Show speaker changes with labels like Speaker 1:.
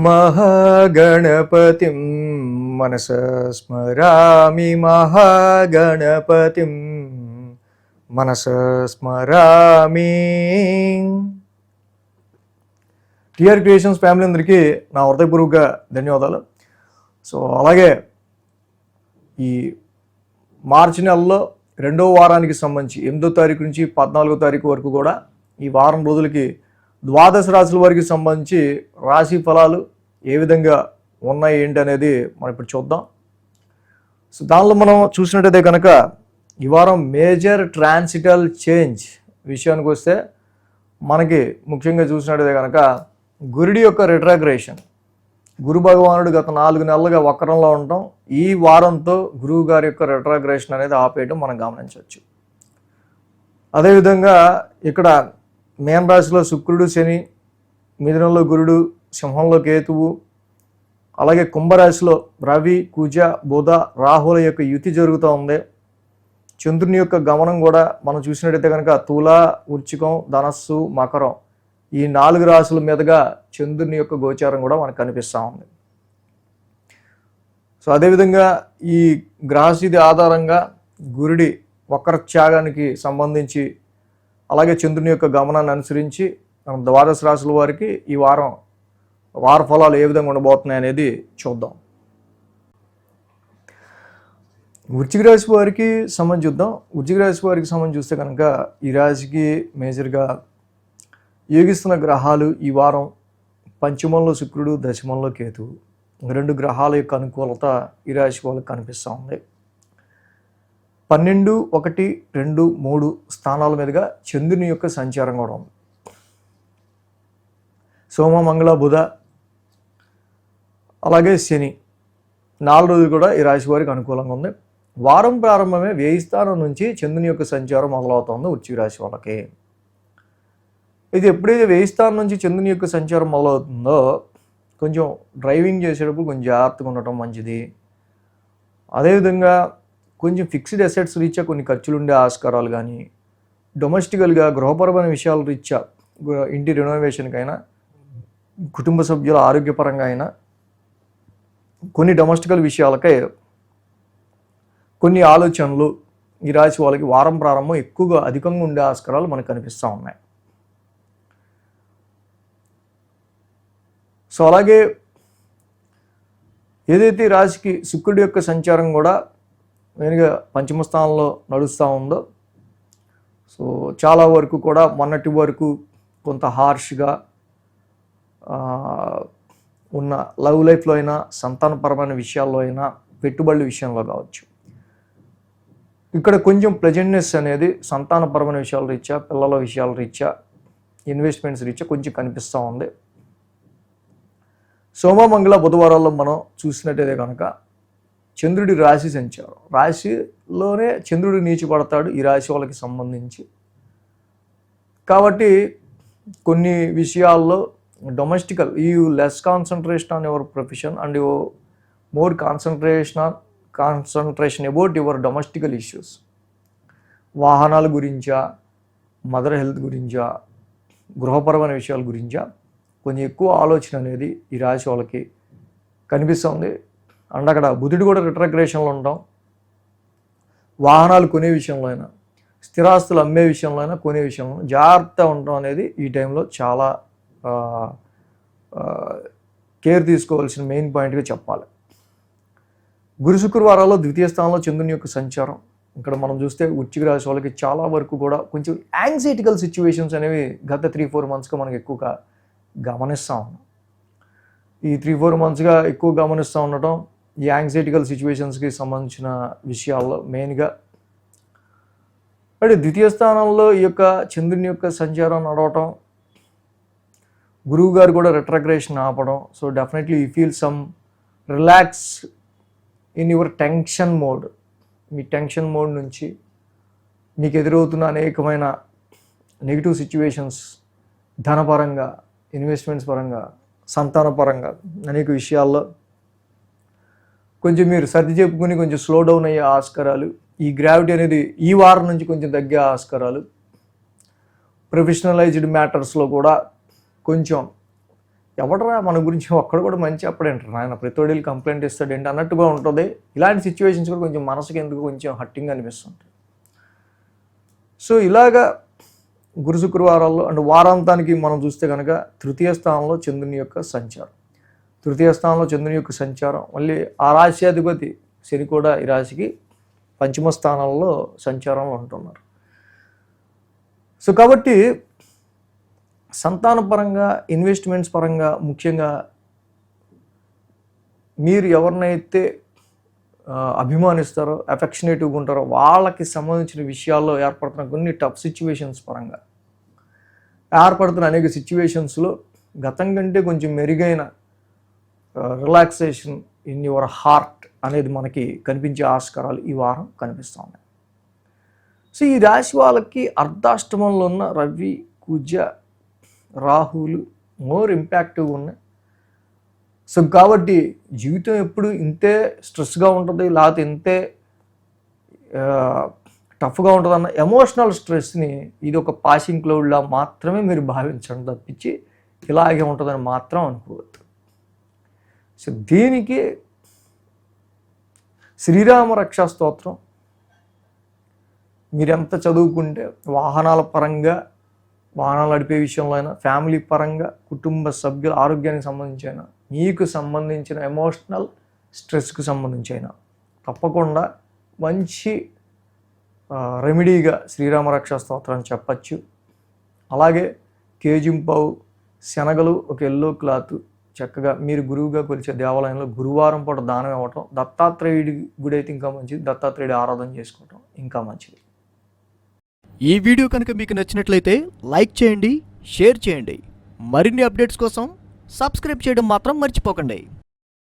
Speaker 1: మహాగణపతిం మనసా స్మరామి మహాగణపతిం మనసా స్మరామి. TR creations family అందరికీ నా హృదయపూర్వక ధన్యవాదాలు. సో అలాగే ఈ మార్చి నెలలో 2వ వారానికి సంబంధించి 8వ తారీఖు నుంచి 14వ తారీఖు వరకు కూడా ఈ వారం రోజులకి ద్వాదశ రాశుల వారికి సంబంధించి రాశి ఫలాలు ఏ విధంగా ఉన్నాయి ఏంటి అనేది మనం ఇప్పుడు చూద్దాం. సో దానిలో మనం చూసినట్టయితే కనుక ఈ వారం మేజర్ ట్రాన్సిటల్ చేంజ్ విషయానికి వస్తే మనకి ముఖ్యంగా చూసినట్టయితే కనుక గురుడి యొక్క రిట్రాగ్రేషన్, గురు భగవానుడు గత 4 నెలలుగా వక్రంలో ఉండటం, ఈ వారంతో గురువు గారి యొక్క రిట్రాగ్రేషన్ అనేది ఆపేయడం మనం గమనించవచ్చు. అదేవిధంగా ఇక్కడ మేన రాశిలో శుక్రుడు, శని, మిథునంలో గురుడు, సింహంలో కేతువు, అలాగే కుంభరాశిలో రవి, కుజ, బుధ, రాహుల యొక్క యుతి జరుగుతూ ఉంది. చంద్రుని యొక్క గమనం కూడా మనం చూసినట్టయితే కనుక తుల, వృశ్చికం, ధనస్సు, మకరం ఈ 4 రాశుల మీదుగా చంద్రుని యొక్క గోచారం కూడా మనకు కనిపిస్తూ ఉంది. సో అదేవిధంగా ఈ గ్రహస్థితి ఆధారంగా గురుడి వక్రత్యాగానికి సంబంధించి అలాగే చంద్రుని యొక్క గమనాన్ని అనుసరించి మనం ద్వాదశ రాశుల వారికి ఈ వార ఫలాలు ఏ విధంగా ఉండబోతున్నాయి అనేది చూద్దాం. వృశ్చిక రాశి వారికి సంబంధించి చూద్దాం. వృశ్చిక రాశి వారికి సంబంధించి చూస్తే కనుక ఈ రాశికి మేజర్గా యోగిస్తున్న గ్రహాలు ఈ వారం పంచమంలో శుక్రుడు, దశమంలో కేతువు, 2 గ్రహాల యొక్క అనుకూలత ఈ రాశి వాళ్ళకి కనిపిస్తూ ఉంది. 12, 1, 2, 3 స్థానాల మీదుగా చంద్రుని యొక్క సంచారం కూడా ఉంది. సోమ, మంగళ, బుధ అలాగే శని 4 రోజులు కూడా ఈ రాశి వారికి అనుకూలంగా ఉంది. వారం ప్రారంభమే వ్యయ స్థానం నుంచి చంద్రుని యొక్క సంచారం మొదలవుతుందో వృశ్చిక రాశి వాళ్ళకి. ఇది ఎప్పుడైతే వ్యయ స్థానం నుంచి చంద్రుని యొక్క సంచారం మొదలవుతుందో కొంచెం డ్రైవింగ్ చేసేటప్పుడు కొంచెం జాగ్రత్తగా ఉండటం మంచిది. అదేవిధంగా కొంచెం ఫిక్స్డ్ అసెట్స్ రీత్యా కొన్ని ఖర్చులు ఉండే ఆస్కారాలు కానీ, డొమెస్టికల్గా గృహపరమైన విషయాల రీత్యా ఇంటి రెనోవేషన్కైనా, కుటుంబ సభ్యుల ఆరోగ్యపరంగా అయినా కొన్ని డొమెస్టికల్ విషయాలకై కొన్ని ఆలోచనలు ఈ రాశి వాళ్ళకి వారం ప్రారంభం ఎక్కువగా అధికంగా ఉండే ఆస్కారాలు మనకు కనిపిస్తూ ఉన్నాయి. సో అలాగే ఏదైతే ఈ రాశికి శుక్రుడి యొక్క సంచారం కూడా మెయిన్గా పంచమ స్థానంలో నడుస్తూ ఉందో, సో చాలా వరకు కూడా మొన్నటి వరకు కొంత హార్ష్గా ఉన్న లవ్ లైఫ్లో అయినా, సంతానపరమైన విషయాల్లో అయినా, పెట్టుబడుల విషయంలో కావచ్చు, ఇక్కడ కొంచెం ప్లెజెంట్నెస్ అనేది సంతానపరమైన విషయాల రీత్యా, పిల్లల విషయాల రీత్యా, ఇన్వెస్ట్మెంట్స్ రీత్యా కొంచెం కనిపిస్తూ ఉంది. సోమ, మంగళ, బుధవారాల్లో మనం చూసినట్టయితే కనుక చంద్రుడి రాశి సంచారం, రాశిలోనే చంద్రుడు నీచిపడతాడు ఈ రాశి వాళ్ళకి సంబంధించి. కాబట్టి కొన్ని విషయాల్లో domestical you less concentration on your profession and you more concentration about your domestical issues. వాహనాల గురించా, మదర్ హెల్త్ గురించా, గృహపరమైన విషయాల గురించా కొంచెం ఎక్కువ ఆలోచన అనేది ఈ రాశి వాళ్ళకి కనిపిస్తుంది. అండ్ అక్కడ బుధుడు కూడా రిట్రాగ్రేషన్లో ఉండడం, వాహనాలు కొనే విషయంలో అయినా, స్థిరాస్తులు అమ్మే విషయంలో అయినా, కొనే విషయంలో జాగ్రత్తగా ఉండడం అనేది ఈ టైంలో చాలా కేర్ తీసుకోవాల్సిన మెయిన్ పాయింట్గా చెప్పాలి. గురు శుక్రవారాల్లో ద్వితీయ స్థానంలో చంద్రుని యొక్క సంచారం ఇక్కడ మనం చూస్తే వృశ్చిక రాశి వాళ్ళకి చాలా వరకు కూడా కొంచెం యాంగ్జైటికల్ సిచ్యువేషన్స్ అనేవి గత 3-4 మంత్స్గా మనకి ఎక్కువగా గమనిస్తూ ఉన్నాం. ఈ 3-4 మంత్స్గా ఎక్కువ గమనిస్తూ ఉండటం ఈ యాంగ్జైటికల్ సిచ్యువేషన్స్కి సంబంధించిన విషయాల్లో మెయిన్గా. అంటే ద్వితీయ స్థానంలో ఈ యొక్క చంద్రుని యొక్క సంచారం నడవటం, గురువు గారు కూడా రిట్రాగ్రేషన్ ఆపడం, so definitely you feel some relax in your tension mode. Me tension mode నుంచి మీకు ఎదురవుతున్న అనేకమైన నెగిటివ్ సిచ్యువేషన్స్, ధనపరంగా, ఇన్వెస్ట్మెంట్స్ పరంగా, సంతాన పరంగా అనేక విషయాల్లో కొంచెం మీరు సర్ది చెప్పుకొని కొంచెం స్లో డౌన్ అయ్యే ఆస్కారాలు, ఈ గ్రావిటీ అనేది ఈ వారం నుంచి కొంచెం తగ్గే ఆస్కారాలు, ప్రొఫెషనలైజ్డ్ మ్యాటర్స్లో కూడా కొంచెం ఎవడరా మన గురించి ఒక్కడు కూడా మంచి చెప్పడంటారు, ఆయన ప్రతివాడికి కంప్లైంట్ ఇస్తాడేంటి అన్నట్టుగా ఉంటుంది. ఇలాంటి సిచ్యువేషన్స్ కూడా కొంచెం మనసుకి ఎందుకు కొంచెం హట్టింగ్ అనిపిస్తుంటుంది. సో ఇలాగా గురు శుక్రవారాల్లో అండ్ వారాంతానికి మనం చూస్తే కనుక తృతీయ స్థానంలో చంద్రుని యొక్క సంచారం, తృతీయ స్థానంలో చంద్రుని యొక్క సంచారం, మళ్ళీ ఆ రాశ్యాధిపతి శని కూడా ఈ రాశికి పంచమ స్థానంలో సంచారంలో ఉంటున్నారు. సో కాబట్టి సంతానపరంగా, ఇన్వెస్ట్మెంట్స్ పరంగా, ముఖ్యంగా మీరు ఎవరినైతే అభిమానిస్తారో, అఫెక్షనేటివ్గా ఉంటారో వాళ్ళకి సంబంధించిన విషయాల్లో ఏర్పడుతున్న కొన్ని టఫ్ సిచ్యువేషన్స్ పరంగా ఏర్పడుతున్న అనేక సిచ్యువేషన్స్లో గతం కంటే కొంచెం మెరుగైన రిలాక్సేషన్ ఇన్ యువర్ హార్ట్ అనేది మనకి కనిపించే ఆస్కారాలు ఈ వారం కనిపిస్తూ ఉన్నాయి. సో ఈ రాశి వాళ్ళకి అర్ధాష్టమంలో ఉన్న రవి, కుజ, రాహువులు మోర్ ఇంపాక్టివ్గా ఉన్నాయి. సో కాబట్టి జీవితం ఎప్పుడు ఇంతే స్ట్రెస్గా ఉంటుంది, లేకపోతే ఇంతే టఫ్గా ఉంటుంది అన్న ఎమోషనల్ స్ట్రెస్ని ఇది ఒక పాసింగ్ క్లౌడ్లా మాత్రమే మీరు భావించండి తప్పించి ఇలాగే ఉంటుందని మాత్రం అనుకోవద్దు. సో దీనికి శ్రీరామ రక్షా స్తోత్రం మీరు ఎంత చదువుకుంటే వాహనాల పరంగా, వాహనాలు నడిపే విషయంలో అయినా, ఫ్యామిలీ పరంగా, కుటుంబ సభ్యుల ఆరోగ్యానికి సంబంధించి అయినా, మీకు సంబంధించిన ఎమోషనల్ స్ట్రెస్కి సంబంధించి అయినా తప్పకుండా మంచి రెమెడీగా శ్రీరామ రక్షా స్తోత్రాన్ని చెప్పచ్చు. అలాగే కేజింపావు శనగలు, ఒక ఎల్లో క్లాత్ చక్కగా మీరు గురువుగా కొలిచే దేవాలయంలో గురువారం పూట దానం ఇవ్వటం, దత్తాత్రేయుడి గుడి అయితే ఇంకా మంచిది, దత్తాత్రేయుడి ఆరాధన చేసుకోవటం ఇంకా మంచిది.
Speaker 2: ఈ వీడియో కనుక మీకు నచ్చినట్లయితే లైక్ చేయండి, షేర్ చేయండి. మరిన్ని అప్డేట్స్ కోసం సబ్స్క్రైబ్ చేయడం మాత్రం మర్చిపోకండి.